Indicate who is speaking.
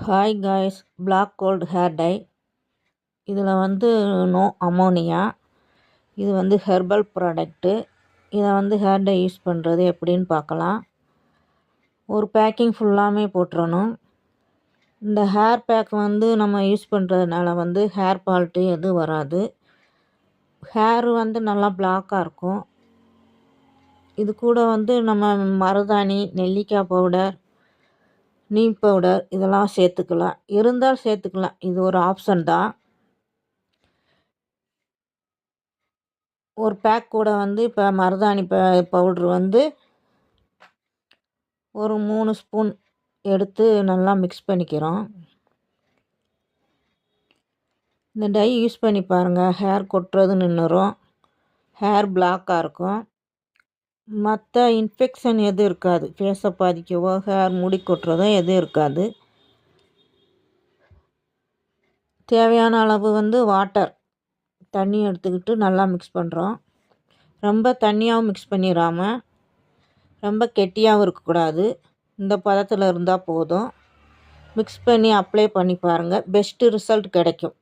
Speaker 1: Hi guys, black gold hair dye. இதில் no ammonia. இது herbal product. இதை hair dye use பண்ணுறது எப்படின்னு பார்க்கலாம். ஒரு பேக்கிங் ஃபுல்லாமே போட்டுறணும். இந்த ஹேர் பேக் நம்ம யூஸ் பண்ணுறதுனால ஹேர் ஃபால்ட்டு எதுவும் வராது. ஹேர் நல்லா பிளாக்காக இருக்கும். இது கூட நம்ம மருதாணி, நெல்லிக்காய் பவுடர், நீம் பவுடர் இதெல்லாம் சேர்த்துக்கலாம். இருந்தால் சேர்த்துக்கலாம், இது ஒரு ஆப்ஷன் தான். ஒரு பேக் கூட இப்போ மருதாணி பவுட்ரு ஒரு 3 ஸ்பூன் எடுத்து நல்லா மிக்ஸ் பண்ணிக்கிறோம். இந்த டை யூஸ் பண்ணி பாருங்கள். ஹேர் கொட்டுறது நின்றுடும். ஹேர் பிளாக்காக இருக்கும். மற்ற இன்ஃபெக்ஷன் எதுவும் இருக்காது. ஃபேஸை பாதிக்கவோ ஹேர் முடி கொட்டுறதோ எதுவும் இருக்காது. தேவையான அளவு வாட்டர் தண்ணி எடுத்துக்கிட்டு நல்லா மிக்ஸ் பண்ணுறோம். ரொம்ப தண்ணியாகவும் மிக்ஸ் பண்ணிடாமல் ரொம்ப கெட்டியாகவும் இருக்கக்கூடாது. இந்த பதத்தில் இருந்தால் போதும். மிக்ஸ் பண்ணி அப்ளை பண்ணி பாருங்கள். பெஸ்ட்டு ரிசல்ட் கிடைக்கும்.